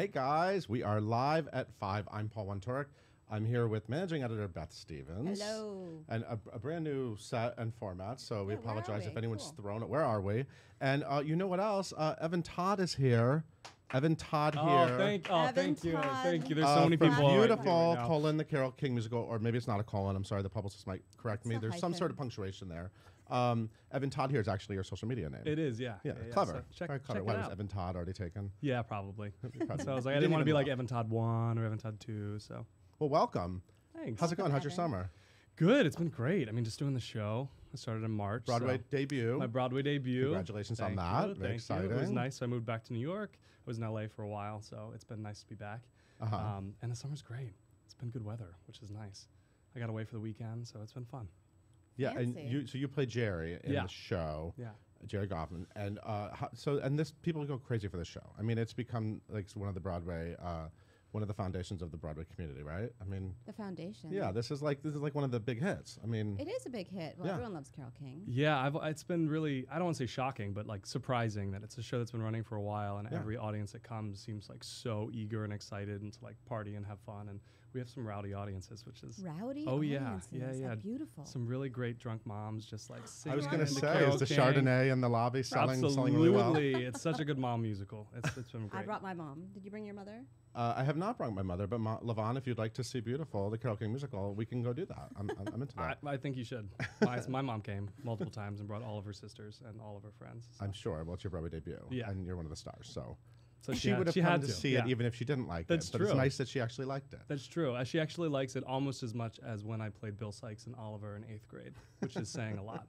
Hey guys, we are live at 5. I'm Paul Wontorek. I'm here with managing editor Beth Stevens. Hello. And a brand new set and format, so we Yeah, where apologize are we? if anyone's Cool. thrown it. Where are we? And you know what else? Evan Todd is here. Evan Todd here. Evan Thank you. Todd. Thank you. There's so many from people. Beautiful, right now. colon, the Carole King musical, or maybe it's not a colon. I'm sorry, the publicist might correct me. It's a There's some hyphen. sort of punctuation there. Evan Todd here is actually your social media name. It is, yeah. Yeah, clever. So check, Very clever. check Why it was out. Evan Todd already taken? Yeah, probably. Probably. So I was like, You I didn't want to be even like know. Evan Todd 1 or Evan Todd 2. So Well, welcome. thanks. How's it going? How's your Evan. summer? Good. It's been great. I mean, just doing the show. I started in March. Broadway so debut. my Broadway debut. Congratulations on Thank that. you, Very thank exciting. you. It was nice. So I moved back to New York. I was in LA for a while, so it's been nice to be back. Uh-huh. And the summer's great. It's been good weather, which is nice. I got away for the weekend, so it's been fun. Yeah, and Fancy. you play Gerry in Yeah. the show. Yeah. Gerry Goffin, and this people go crazy for the show. I mean, it's become like one of the Broadway, one of the foundations of the Broadway community, right? I mean, The foundation. yeah, this is like one of the big hits. I mean, It is a big hit. Well, Yeah. everyone loves Carole King. Yeah, it's been really, I don't want to say shocking, but like surprising that it's a show that's been running for a while and Yeah. every audience that comes seems like so eager and excited and to like party and have fun. And we have some rowdy audiences, which is, Rowdy oh yeah, audiences. yeah, yeah. Beautiful. Some really great drunk moms just like singing. I was going to Right. say, Carole is the King. Chardonnay in the lobby selling really well? Absolutely. It's such a good mom musical. It's been I great. brought my mom. Did you bring your mother? I have not brought my mother, but Levon, if you'd like to see Beautiful, the Carole King musical, we can go do that. I'm into that. I think you should. My mom came multiple times and brought all of her sisters and all of her friends. So, I'm sure. Well, it's your Broadway debut, Yeah. and you're one of the stars, so. so She would have she come had to see it yeah. even if she didn't like That's it. But it's true. nice that she actually liked it. That's true. She actually likes it almost as much as when I played Bill Sykes and Oliver in 8th grade, which is saying a lot.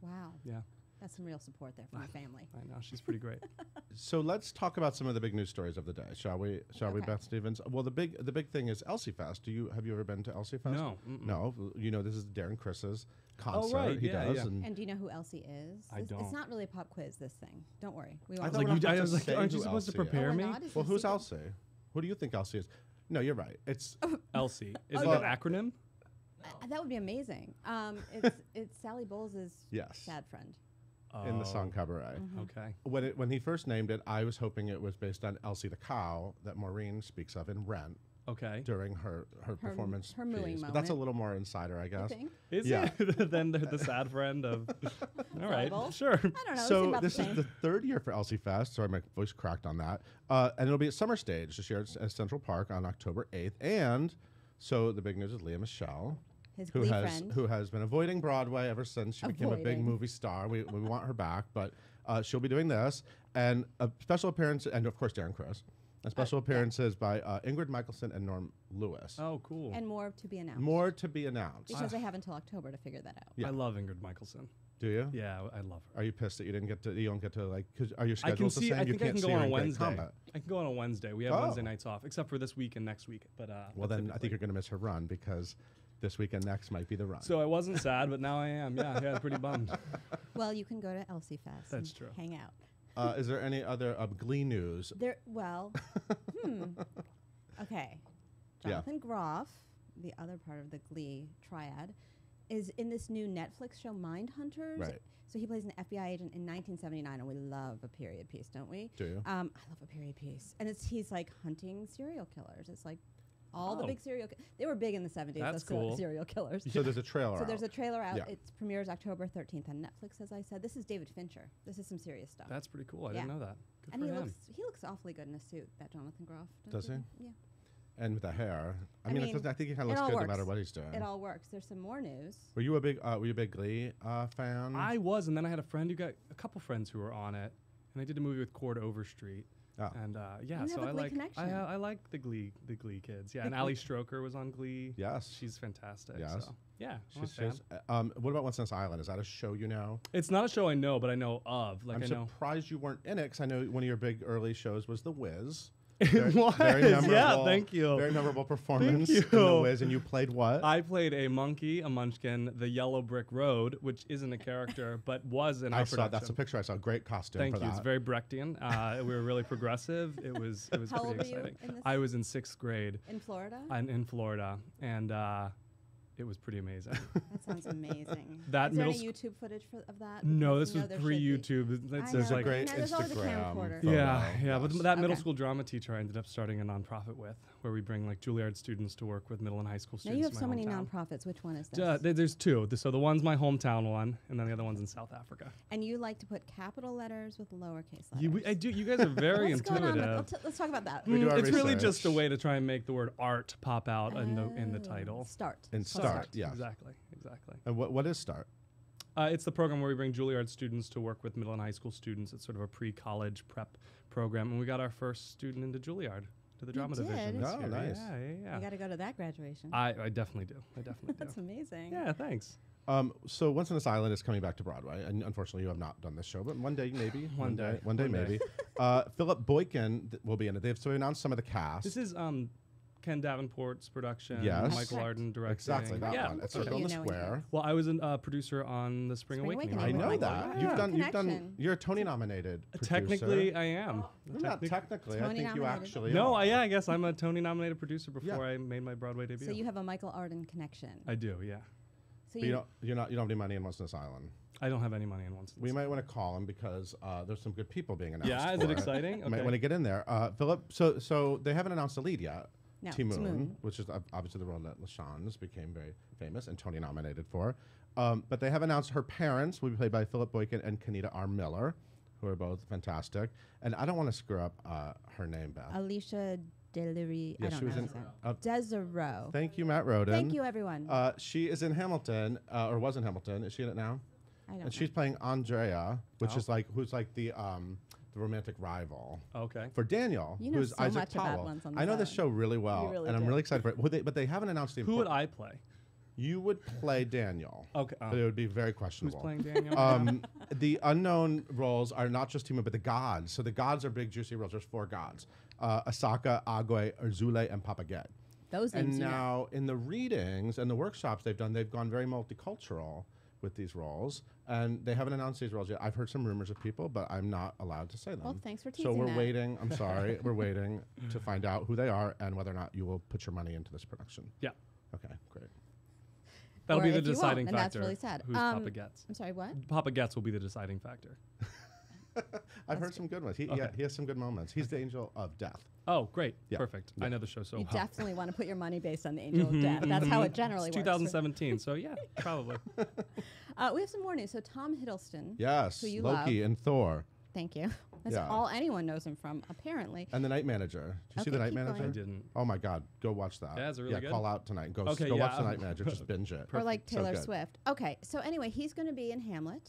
Wow. Yeah, That's some real support there from the family. I know. She's pretty great. So let's talk about some of the big news stories of the day, shall we? Shall we, Okay. Beth Stevens? Well, the big thing is Elsie Fest. Have you ever been to Elsie Fest? No, mm-mm. No. You know, this is Darren Chris's concert. right, He yeah, does, yeah. and And do you know who Elsie is? I don't. It's not really a pop quiz, this thing. Don't worry. We I won't. thought Like we're you, not I supposed was to like, say aren't you who supposed to Elsie is. prepare we're me? not? Is well, it who's secret? Elsie? Who do you think Elsie is? No, you're right. It's Elsie. Is Oh, it yeah. an acronym? That would be amazing. It's Sally Bowles' yes sad friend. in the song Oh, Cabaret. Okay. When he first named it, I was hoping it was based on Elsie the cow that Maureen speaks of in Rent Okay. during her performance. her mooing piece. But that's a moment. little more insider, I I guess. think. Is Yeah. it then the sad friend of? All right. Bowles? Sure. I don't know. They seem So about this the is same. the third year for Elsie Fest. Sorry, my voice cracked on that. And it'll be at Summer Stage this year at Central Park on October 8th. And so the big news is Lea Michele, His who Glee has friend. who has been avoiding Broadway ever since she became a big Avoiding. movie star. We want her back, but she'll be doing this and a special appearance, and of course Darren Criss. And special appearances by Ingrid Michaelson and Norm Lewis. Oh, cool. And more to be announced. More to be announced. Because they have until October to figure that out. Yeah. I love Ingrid Michaelson. Do you? Yeah, I love her. Are you pissed that you don't get to like? Cause are your I can schedules the see. same? I You think I can't can see go her on a in Great Wednesday. Combat. I can go on a Wednesday. We have Oh. Wednesday nights off, except for this week and next week. But Well, then I think typically- you're going to miss her run because this weekend next might be the run. So I wasn't sad, but now I am. Yeah, pretty bummed. Well, you can go to Elsie Fest. That's and true. Hang out. Is there any other Glee news? Okay. Yeah. Jonathan Groff, the other part of the Glee triad, is in this new Netflix show Mindhunters. Right. So he plays an FBI agent in 1979, and we love a period piece, don't we? Do you? I love a period piece, and he's like hunting serial killers. It's like all the Oh. big they were big in the 70s. That's those cool. serial killers. So there's a trailer. So there's a out. trailer out. Yeah. It premieres October 13th on Netflix, as I said. This is David Fincher. This is some serious stuff. That's pretty cool. I Yeah. didn't know that. Good and for he him. looks awfully good in a suit, that Jonathan Groff. don't Does you he? think? Yeah. And with the hair. I I mean, it mean, doesn't, I think he kind it of looks all good works. no matter what he's doing. It all works. There's some more news. Were you a big Glee fan? I was, and then I had a couple friends who were on it, and I did a movie with Cord Overstreet. Oh. And yeah, You so have a I Glee like connection. I like the Glee kids. Yeah, The and Ali Stroker was on Glee. Yes. She's fantastic. Yes. So, yeah, I'm a She's, fan. what about Once on This Island? Is that a show you know? It's not a show I know, but I know of. Like I'm I know. surprised you weren't in it because I know one of your big early shows was The Wiz. It was. Yeah, thank you. Very memorable performance you. in The Wiz, and you played what? I played a monkey, a munchkin, the Yellow Brick Road, which isn't a character, but was in our I saw production. that's a picture I saw. Great costume Thank for you. that. It's very Brechtian. We were really progressive. It was How pretty old were you exciting. in this? I was in 6th grade In Florida? in Florida, and it was pretty amazing. That sounds amazing. That Is there middle any YouTube footage of that? No, Because this you was know there should be. pre-YouTube. I There's know, a great there's always a Instagram camcorder. photo. Yeah, but Yes. that middle Okay. school drama teacher I ended up starting a nonprofit with, where we bring like Juilliard students to work with middle and high school Now students. you have in so my many hometown. nonprofits. Which one is this? There's two. So the one's my hometown one, and then the other one's in South Africa. And you like to put capital letters with lowercase letters. I do. You guys are very What's going on with- intuitive. let's talk about that. We do our It's really just a research. way to try and make the word art pop out in the Oh, title. Start. And So start, yeah. Exactly. And what is START? It's the program where we bring Juilliard students to work with middle and high school students. It's sort of a pre-college prep program, and we got our first student into Juilliard to the drama division. did? this Oh, year. nice. Yeah. You got to go to that graduation. I definitely do. I definitely That's do. amazing. Yeah, thanks. So Once on This Island is coming back to Broadway, and unfortunately you have not done this show, but one day maybe. One day. One day maybe. Philip Boykin will be in it. They've announced some of the cast. This is Ken Davenport's production. Yes. Michael Correct. Arden directing. Exactly that yeah. one. It's Okay. Circle in the You know what it Square. is. Well, I was a producer on the Spring Spring Awakening. Awakening. I know Michael that. Arden. You've done. Connection. You're a Tony nominated. Technically, I am. Not technically. I Tony think you nominated. actually. No, are. I guess I'm a Tony nominated producer before Yeah. I made my Broadway debut. So you have a Michael Arden connection. I do, yeah. So But you don't have any money in Once on This Island. I don't have any money in once. We might want to call him because there's some good people being announced. Yeah, is for it exciting? You might Okay. want to get in there. Philip, so they haven't announced a lead yet. No, Timoon, which is obviously the role that LaShawne's became very famous and Tony nominated for. But they have announced her parents will be played by Philip Boykin and Kenita R. Miller, who are both fantastic. And I don't want to screw up her name, Beth. Alicia Deliri. Yeah, I she don't was know. in. how to say it. Desereau. Thank you, Matt Roden. Thank you, everyone. She is in Hamilton, or was in Hamilton. Is she in it now? I don't know. And she's playing Andrea, which Oh. is who's like the romantic rival Okay. for Daniel, You know who's so Isaac much about Powell. Once on I This know this Island. show really well, really and I'm do. really excited for it. But they haven't announced the Who would important. I play? You would play Daniel, Okay. but it would be very Who's questionable. playing Daniel? The unknown roles are not just Timo, but the gods. So the gods are big, juicy roles. There's 4 gods: Asaka, Agwe, Urzule, and Papaget. Those And names. you know. now in the readings and the workshops they've done, they've gone very multicultural with these roles, and they haven't announced these roles yet. I've heard some rumors of people, but I'm not allowed to say them. Well, thanks for So teasing we're that. waiting. I'm sorry, we're waiting to find out who they are and whether or not you will put your money into this production. Yeah. Okay, great. That'll Or be the if you won't, deciding then that's factor. really sad. Who's Papa Gets? I'm sorry, what? Papa Gets will be the deciding factor. I've heard some good ones. He has some good moments. He's the angel of death. Oh, great. Yeah. Perfect. Yeah. I know the show so You well. definitely want to put your money based on the Angel of Death. That's how it generally It's works. 2017, so yeah, probably. We have some more news. So Tom Hiddleston. Yes, Who you Loki love. and Thor Thank you. That's Yeah. all anyone knows him from, apparently. and the Night Manager. Did you see Okay, the Night keep going. Manager? I didn't. Oh my God, go watch that. Yeah, is it really good? Call out tonight. Go Okay, go watch yeah. the Night Manager. Just binge it. Or like So Taylor good. Swift. Okay, so anyway, he's going to be in Hamlet,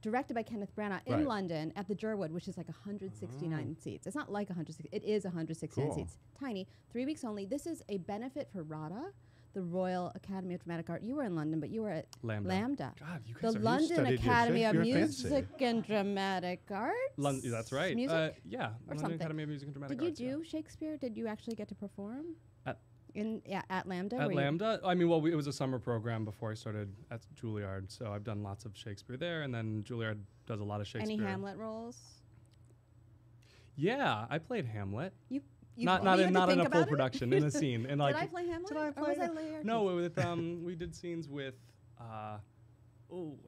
directed by Kenneth Branagh in Right. London at the Durwood, which is like 169 seats. It's not like 160. It is 169 Cool. seats. Tiny. 3 weeks only. This is a benefit for RADA, the Royal Academy of Dramatic Art. You were in London, but you were at Lambda. God, you The guys are London studied your Academy of Shakespeare fancy. Music and Dramatic Arts. That's right. Music? Yeah, London something. Academy of Music and Dramatic Did you Arts. yeah. do Shakespeare? Did you actually get to perform? At- At Lambda? At were you- Lambda? I mean, it was a summer program before I started at Juilliard, so I've done lots of Shakespeare there, and then Juilliard does a lot of Shakespeare. Any Hamlet roles? Yeah, I played Hamlet. You Not you had to in think a full about it? production, in a scene. And like, Did I play Hamlet? Did I Or play was I Ham- Learjet? No, with we did scenes with I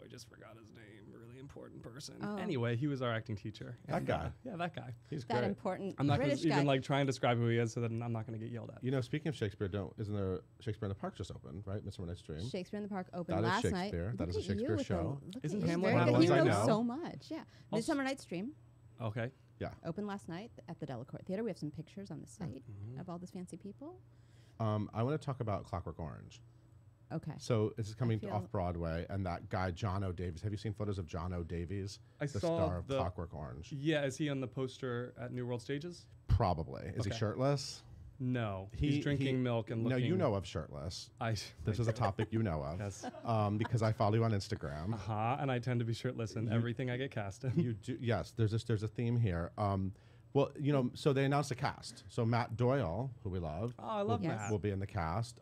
just forgot his name. Really important person. Oh. Anyway, he was our acting teacher. That And, guy. Yeah, that guy. He's That great. important I'm not gonna British even guy. like try and describe who he is, so that I'm not going to get yelled at. You know, speaking of Shakespeare, isn't there Shakespeare in the Park just opened, right? Midsummer Night's Dream. Shakespeare in the Park opened That is last night. Shakespeare. That Look is a at you Shakespeare with show. Isn't he's Hamlet very one good. of He the ones I knows know? so much. Yeah. Also- Midsummer Night's Dream Okay. opened last night at the Delacorte Theater. We have some pictures on the site Mm-hmm. of all these fancy people. I want to talk about Clockwork Orange. Okay. So this is coming feel- off Broadway, and that guy John O. Davies. Have you seen photos of John O. Davies, I the saw star of the- Clockwork Orange? Yeah, is he on the poster at New World Stages? Probably. Is he Okay. shirtless? No. He's drinking milk and No, looking. you know of shirtless. This is a topic you know of. Yes. Because I follow you on Instagram. And I tend to be shirtless in everything I get cast in. You do, yes. There's a theme here. Well, so they announced a cast. So Matt Doyle, who we love, Oh, I love Yes. Matt. will be in the cast.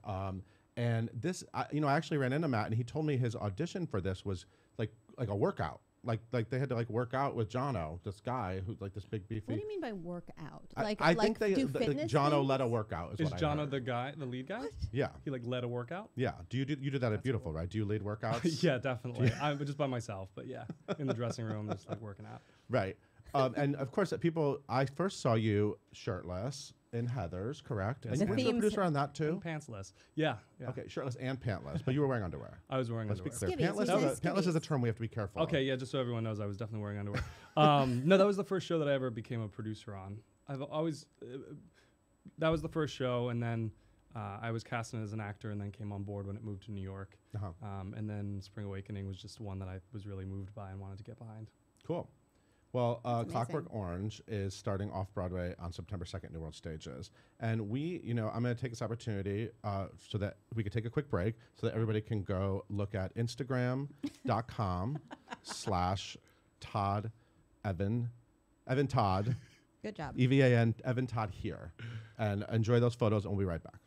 And this, I actually ran into Matt, and he told me his audition for this was like a workout. Like they had to like work out with Jono, this guy who's like this big beefy. What do you mean by work out? I think they do fitness Jono things? led a workout. Is what I Jono heard. the lead guy? Yeah, He like led a workout? yeah. You do that at Beautiful, right? Do you lead workouts? Yeah, definitely. I'm just by myself, but yeah, in the dressing room, just like working out. Right. And of course, I first saw you shirtless in Heather's, correct? Yes, And The you were a themes- producer on that too. And pantsless. Yeah, yeah. Okay, shirtless and pantless, but you were wearing underwear. I was wearing Let's be underwear. clear. Skivvies, Pantless, we said pantless is a skivvies. term we have to be careful of. Okay, yeah, just so everyone knows, I was definitely wearing underwear. No, that was the first show that I ever became a producer on. I've always, that was the first show, and then I was casted as an actor and then came on board when it moved to New York. Uh-huh. And then Spring Awakening was just one that I was really moved by and wanted to get behind. Cool. Well, That's Clockwork amazing. Orange is starting off Broadway on September 2nd, New World Stages. And I'm going to take this opportunity so that we could take a quick break so that everybody can go look at Instagram.com/Todd Evan Todd, Good job. EVAN, Evan Todd here. And enjoy those photos, and we'll be right back.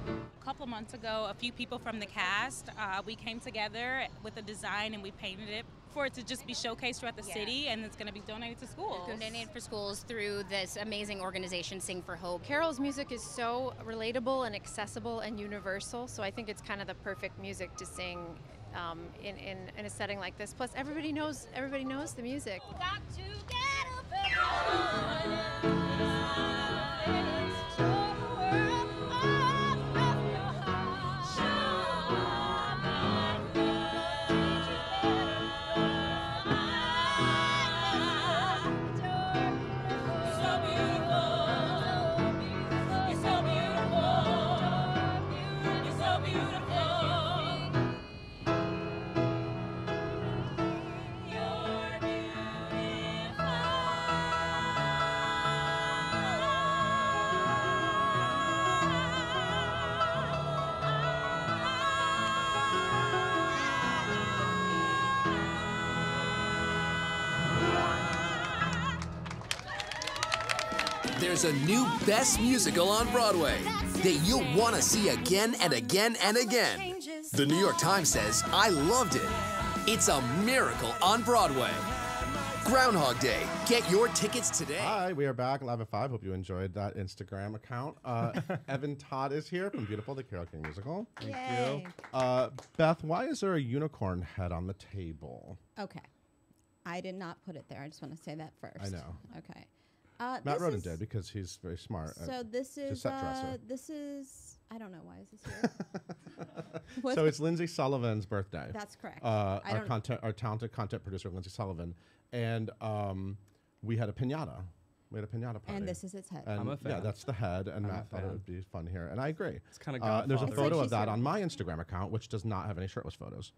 A couple of months ago, a few people from the cast, we came together with a design and we painted it for it to just be showcased throughout the city, and it's going to be donated to schools. Donated for schools through this amazing organization, Sing for Hope. Carol's music is so relatable and accessible and universal, so I think it's kind of the perfect music to sing in a setting like this. Plus, everybody knows the music. Got to get up and show the world all of your heart. Show my You're so beautiful. You're so beautiful. You're so beautiful. You're There's a new best musical on Broadway that you'll want to see again and again and again. The New York Times says, I loved it. It's a miracle on Broadway. Groundhog Day. Get your tickets today. Hi, we are back live at 5. Hope you enjoyed that Instagram account. Evan Todd is here from Beautiful, the Carole King musical. Yay. Beth, why is there a unicorn head on the table? Okay. I did not put it there. I just want to say that first. I know. Okay. Matt this Roden is- did because he's very smart. So this is set dresser. I don't know why is this here. What- So it's Lindsay Sullivan's birthday. That's correct. Our don't- talented content producer, Lindsay Sullivan. And we had a piñata. We had a piñata party. and this is its head. And I'm a yeah, fan. that's the head, and I'm a Matt thought it fan. would be fun here, and I agree. It's kind of There's a It's photo like of she's that here. on my Instagram account, which does not have any shirtless photos.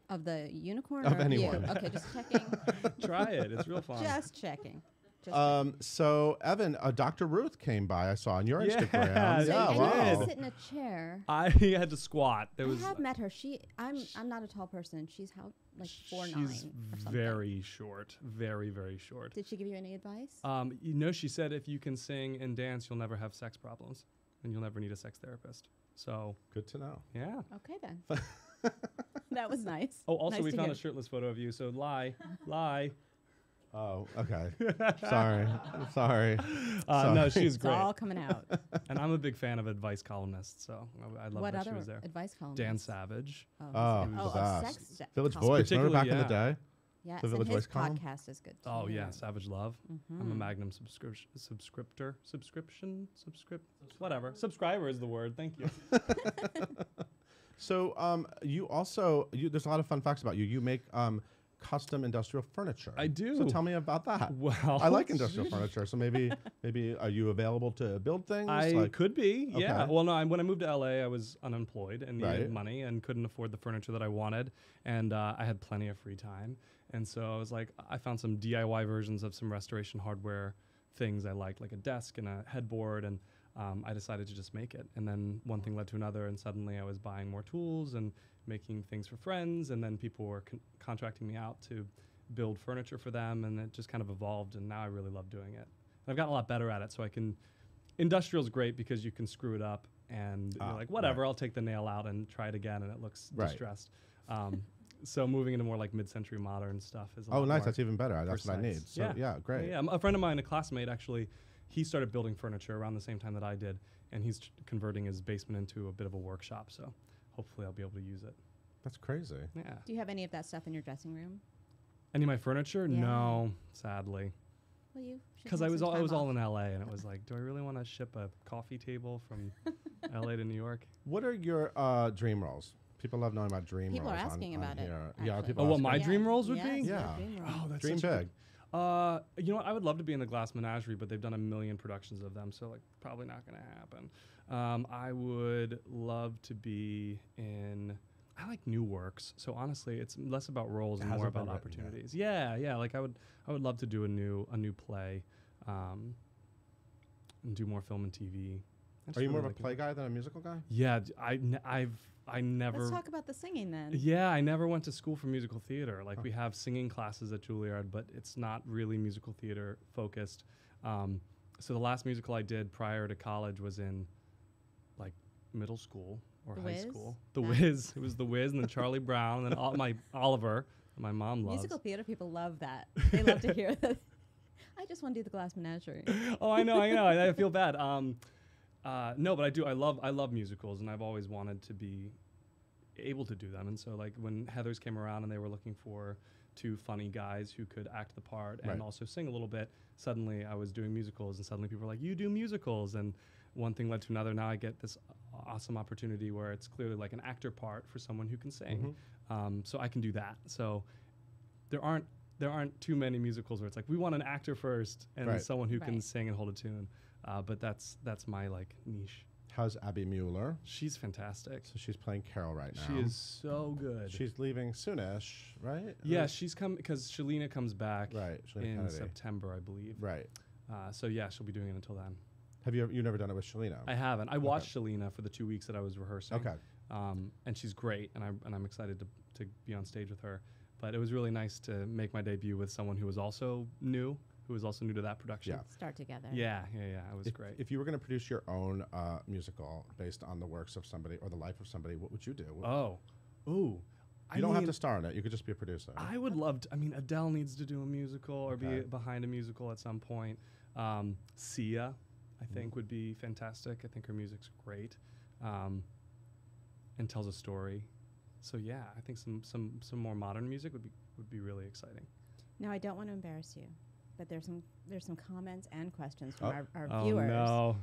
Of the unicorn Of or anyone. you? Okay, just checking. Try it. It's real fun. Just checking. Just So Evan, Dr. Ruth came by. I saw on your Yeah, Instagram. she Yeah, and wow. you can sit in a chair. I had to squat. There was I have met her. I'm not a tall person. She's how like 4'9" she's or something. very short, very very short. Did she give you any advice? She said if you can sing and dance, you'll never have sex problems, and you'll never need a sex therapist. So Good to know. yeah. Okay then. That was nice. Oh, also Nice we to found hear. a shirtless photo of you. So lie. Oh, okay. Sorry. Sorry. No, she was It's great, all coming out. and I'm a big fan of advice columnists. So I love What that she other was there. advice column? Dan Savage. Oh, he's the a best. sex se- Village column. Voice. Remember back in the Particularly, day? Yes, the and Village his Voice column? podcast is good too. Oh yeah, Savage Love. Mm-hmm. I'm a Magnum whatever. Subscriber is the word. Thank you. So you also, there's a lot of fun facts about you. You make custom industrial furniture. I do. So tell me about that. Well, I like industrial furniture. So maybe are you available to build things? I could be, yeah. Okay. Well, no, when I moved to LA, I was unemployed and needed Right. money and couldn't afford the furniture that I wanted. And I had plenty of free time. And so I was like, I found some DIY versions of some restoration hardware things I liked, like a desk and a headboard. And I decided to just make it. And then one thing led to another, and suddenly I was buying more tools and making things for friends, and then people were contracting me out to build furniture for them, and it just kind of evolved, and now I really love doing it. I've gotten a lot better at it, so I can... Industrial's great because you can screw it up, and you're like, whatever, I'll take the nail out and try it again, and it looks distressed. So moving into more like mid-century modern stuff is a lot nice. more That's even better. That's what I need. precise. So, yeah, great. Yeah, a friend of mine, a classmate, actually, he started building furniture around the same time that I did, and he's converting his basement into a bit of a workshop, so hopefully I'll be able to use it. That's crazy. Yeah. Do you have any of that stuff in your dressing room? Any of my furniture? Yeah. No, sadly. Well, you should Because have I was some all, time all off. in LA, and it was like, do I really want to ship a coffee table from LA to New York? What are your dream roles? People love knowing about dream People roles. are asking on about it, here. Yeah, actually. people Oh, what asking. my dream roles would Yes, be? your Yeah. dream role. Oh, that's Dream such a big. good- you know what? I would love to be in the Glass Menagerie, but they've done 1 million productions of them, so like probably not going to happen. I would love to be in. I like new works, so honestly, it's less about roles and more Hasn't been about written yet. opportunities. Yeah. Like I would love to do a new play, and do more film and TV. I just Are you more really of a like play guy than a musical guy? Yeah, I never. Let's talk about the singing then. Yeah, I never went to school for musical theater. Like we have singing classes at Juilliard, but it's not really musical theater focused. So the last musical I did prior to college was in like middle school or The high Wiz? school. The That- Wiz. It was The Wiz, and then Charlie Brown, and then my Oliver. My mom loves. Musical theater people love that. They love to hear that. I just want to do the Glass Menagerie. Oh, I know. I feel bad. No, but I do. I love musicals, and I've always wanted to be able to do them. And so, like when Heather's came around and they were looking for 2 funny guys who could act the part and Right. also sing a little bit, suddenly I was doing musicals, and suddenly people were like, "You do musicals," and one thing led to another. Now I get this awesome opportunity where it's clearly like an actor part for someone who can sing. So I can do that. So there aren't too many musicals where it's like we want an actor first and Right. someone who can Right. sing and hold a tune. But that's my like niche. How's Abby Mueller? She's fantastic. So she's playing Carol right now. She is so good. She's leaving soonish, right? Yeah, she's come because Shalina comes back Right, Shalina in Kennedy. September, I believe. Right. So yeah, she'll be doing it until then. Have you never done it with Shalina? I haven't. I watched Shalina for the 2 weeks that I was rehearsing. Okay. And she's great, and I'm excited to be on stage with her. But it was really nice to make my debut with someone who was also new to that production. Yeah. Start together. Yeah. It was great. If you were going to produce your own musical based on the works of somebody or the life of somebody, what would you do? You You don't have to star in it. You could just be a producer. I would love to. I mean, Adele needs to do a musical or Okay. be behind a musical at some point. Sia, I think, would be fantastic. I think her music's great, and tells a story. So yeah, I think some more modern music would be really exciting. Now I don't want to embarrass you, but there's some comments and questions from Oh. our Oh viewers. no!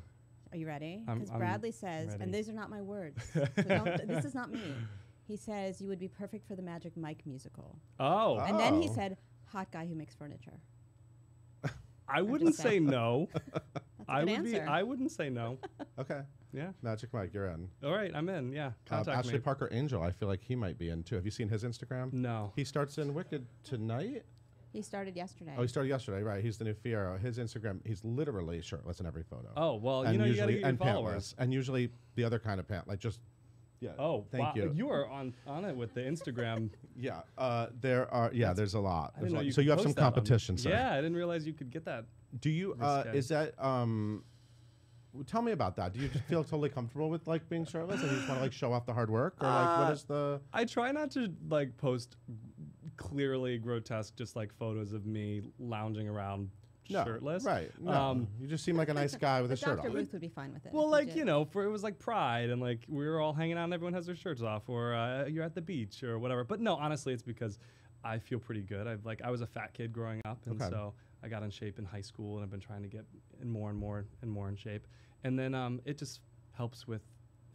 Are you ready? I'm- Because I'm Bradley says, ready. and these are not my words. So this is not me. He says you would be perfect for the Magic Mike musical. Oh, And then he Oh. said, hot guy who makes furniture. I wouldn't just say saying. no. That's a I good would answer. I wouldn't say no. Okay. Yeah. Magic Mike, you're in. All right, I'm in. Yeah. Contact Ashley me. Parker Angel, I feel like he might be in too. Have you seen his Instagram? No. He starts in Wicked tonight. He started yesterday. Oh, he started yesterday, right? He's the new Fierro. His Instagram, he's literally shirtless in every photo. Oh well, and you gotta usually get your and followers. pantless, and usually the other kind of pant, like just yeah. Oh, thank wow. you. You are on it with the Instagram. Yeah, there's a lot. I There's didn't know a lot. you So could you have post some that on- competition, sir. Yeah, I didn't realize you could get that. Do you? Risque. Is that? Tell me about that. Do you just feel totally comfortable with like being shirtless, and you just want to like show off the hard work, or like what is the? I try not to like post clearly grotesque, just like photos of me lounging around No, shirtless. right? No, you just seem like a nice guy with a But shirt Dr. on. Ruth would be fine with it. Well, if like did. you know, for it was like Pride, and like we were all hanging out, and everyone has their shirts off, or you're at the beach or whatever. But no, honestly, it's because I feel pretty good. I was a fat kid growing up, and Okay. so I got in shape in high school, and I've been trying to get in more and more in shape. And then it just helps with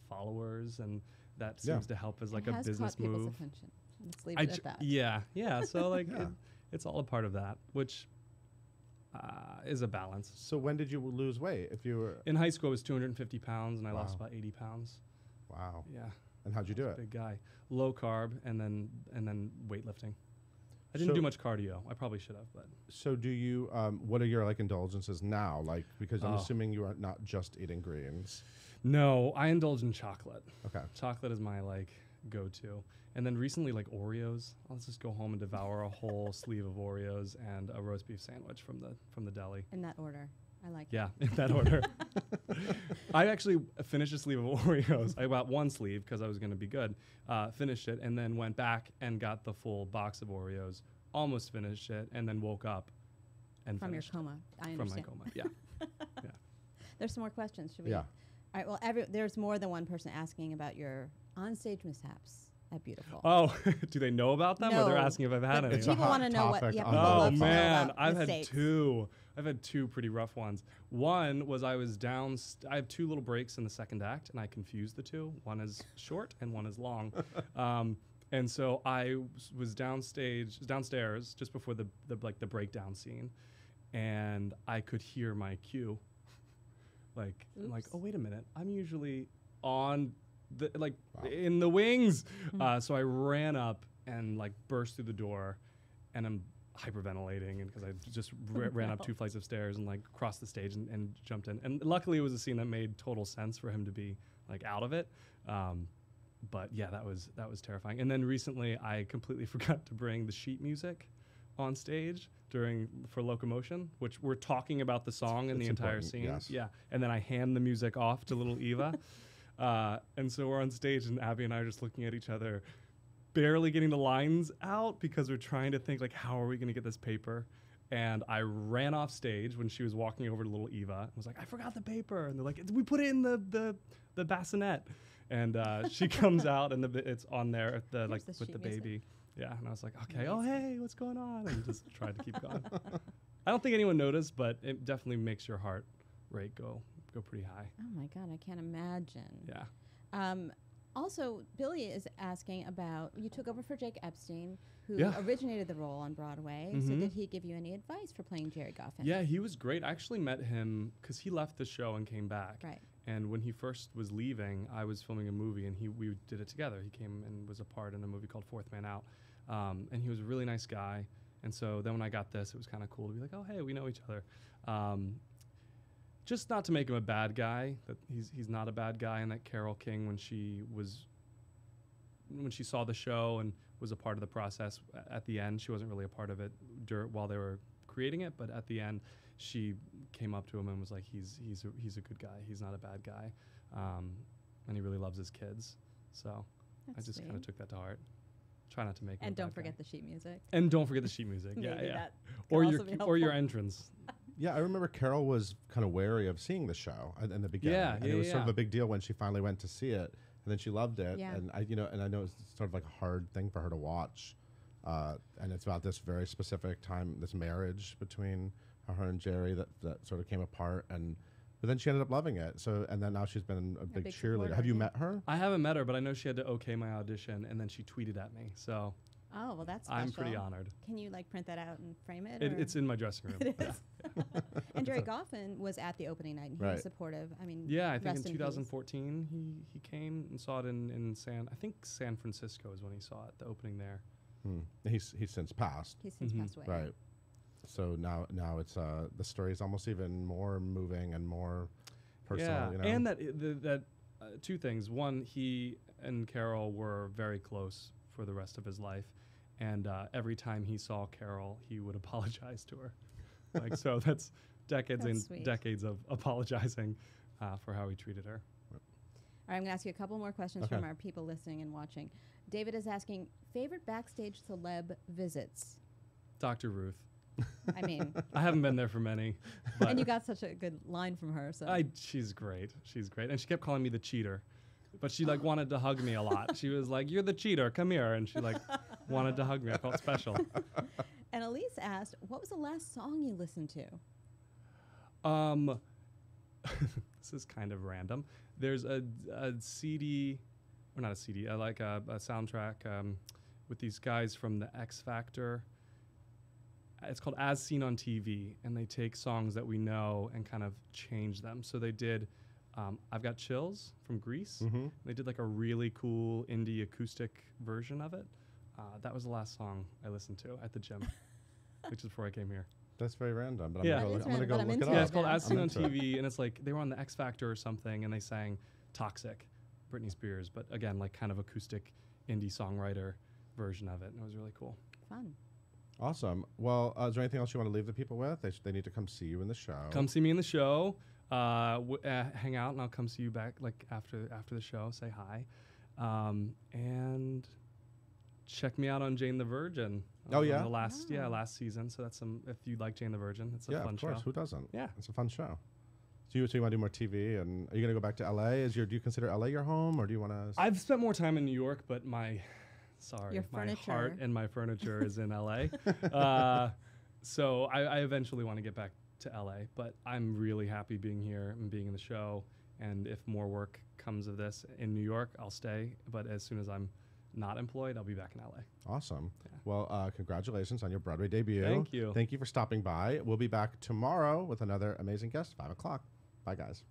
followers, and that Yeah. seems to help as like It a has business caught people's move. attention. Let's leave it at that. Yeah. So like Yeah. it's all a part of that, which is a balance. So when did you lose weight? If you were, In high school, I was 250 pounds, and I lost Wow. about 80 pounds. wow. Yeah. And how'd you do it? Big guy. Low carb and then weightlifting. I didn't do much cardio. I probably should have, but. So do you, what are your like indulgences now? Like, because I'm assuming you are not just eating greens. No, I indulge in chocolate. Okay. Chocolate is my like go-to. And then recently, like Oreos. I'll just go home and devour a whole sleeve of Oreos and a roast beef sandwich from the deli. In that order. I like it. Yeah, in that order. I actually finished a sleeve of Oreos. I bought one sleeve because I was going to be good. Finished it and then went back and got the full box of Oreos. Almost finished it and then woke up and From your finished coma. I it. understand. From my coma. Yeah. Yeah. There's some more questions. Should we? Yeah. All right. Well, there's more than one person asking about your onstage mishaps at Beautiful. Oh, do they know about them, or they're No, asking if I've had but any? It's a people hot want to know what. topic Yeah, on people the love Oh to know man, about I've mistakes. had two pretty rough ones. One was I was down. I have two little breaks in the second act, and I confused the two. One is short and one is long. And so I was downstairs just before the breakdown scene, and I could hear my cue. I'm like, oh wait a minute, I'm usually on the in the wings. So I ran up and like burst through the door, and I'm hyperventilating, and because I just ran up 2 flights of stairs and like crossed the stage and jumped in. And luckily it was a scene that made total sense for him to be like out of it. But yeah, that was terrifying. And then recently I completely forgot to bring the sheet music on stage for Locomotion, which we're talking about the song and the entire scene. Yes. Yeah. And then I hand the music off to little Eva. And so we're on stage and Abby and I are just looking at each other, barely getting the lines out because we're trying to think like, how are we going to get this paper? And I ran off stage when she was walking over to little Eva and was like, I forgot the paper. And they're like, we put it in the bassinet. And she comes out and it's on there with the baby. Yeah. And I was like, okay, oh, hey, what's going on? And just tried to keep going. I don't think anyone noticed, but it definitely makes your heart rate go pretty high. Oh my God, I can't imagine. Yeah. Also, Billy is asking about, you took over for Jake Epstein, who Yeah. originated the role on Broadway. So Mhm. did he give you any advice for playing Gerry Goffin? Yeah, he was great. I actually met him because he left the show and came back. Right. And when he first was leaving, I was filming a movie, and we did it together. He came and was a part in a movie called Fourth Man Out. And he was a really nice guy. And so then when I got this, it was kind of cool to be like, oh, hey, we know each other. Just not to make him a bad guy, that he's not a bad guy, and that Carole King, when she saw the show and was a part of the process at the end, she wasn't really a part of it while they were creating it, but at the end, she came up to him and was like, he's a good guy, he's not a bad guy, and he really loves his kids. So That's I just kind of sweet. took that to heart. Try not to make him And a don't bad forget guy. the sheet music. And don't forget the sheet music. Yeah, Maybe yeah. that Or could your also be or your helpful. entrance. Yeah, I remember Carol was kind of wary of seeing the show in the beginning. Yeah, and yeah, it was sort of yeah. a big deal when she finally went to see it, and then she loved it. Yeah. And I know it's sort of like a hard thing for her to watch. And it's about this very specific time, this marriage between her and Gerry that sort of came apart, but then she ended up loving it. So, and then now she's been a big big cheerleader. supporter, Have you yeah. met her? I haven't met her, but I know she had to okay my audition, and then she tweeted at me. So Oh, well, that's special. I'm pretty honored. Can you like print that out and frame it? It's in my dressing room. It Yeah. is. And Gerry Goffin was at the opening night, and he Right. was supportive. I mean, Yeah, I think rest in peace. 2014 he came and saw it in San Francisco is when he saw it, the opening there. He's since passed. He's since Mhm. passed away. Right. So now it's the story is almost even more moving and more personal. Yeah, You know? and that two things. One, he and Carol were very close for the rest of his life, and every time he saw Carol, he would apologize to her. Like, so that's decades That's and sweet. decades of apologizing for how he treated her. All right, I'm going to ask you a couple more questions Okay. from our people listening and watching. David is asking, favorite backstage celeb visits? Dr. Ruth. I mean, I haven't been there for many, but and you got such a good line from her. So she's great. She's great. And she kept calling me the cheater. But she like wanted to hug me a lot. She was like, "You're the cheater. Come here." And she like wanted to hug me. I felt special. And Elise asked, what was the last song you listened to? This is kind of random. There's a CD, or not a CD, like a soundtrack with these guys from the X Factor. It's called As Seen on TV, and they take songs that we know and kind of change them. So they did I've Got Chills from Greece. Mm-hmm. They did like a really cool indie acoustic version of it. That was the last song I listened to at the gym, which is before I came here. That's very random, but Yeah. I'm That going to is go random, but I'm look it into up. Yeah, it's called Yeah. As Seen I'm on into it. TV, and it's like they were on the X Factor or something, and they sang Toxic, Britney Spears, but again, like kind of acoustic indie songwriter version of it, and it was really cool. Fun. Awesome. Well, is there anything else you want to leave the people with? They need to come see you in the show. Come see me in the show, hang out, and I'll come see you back like after the show, say hi, and check me out on Jane the Virgin. Oh, yeah? The last season. So that's if you like Jane the Virgin, it's a Yeah, fun of course. show. Who doesn't? Yeah. It's a fun show. So you want to do more TV, and are you going to go back to LA? Do you consider LA your home, or do you want to? I've spent more time in New York, but my Your my heart furniture. and my furniture is in LA. So I eventually want to get back to LA, but I'm really happy being here and being in the show. And if more work comes of this in New York, I'll stay. But as soon as I'm not employed, I'll be back in LA. Awesome. Yeah. Well, congratulations on your Broadway debut. Thank you. Thank you for stopping by. We'll be back tomorrow with another amazing guest, 5 o'clock. Bye, guys.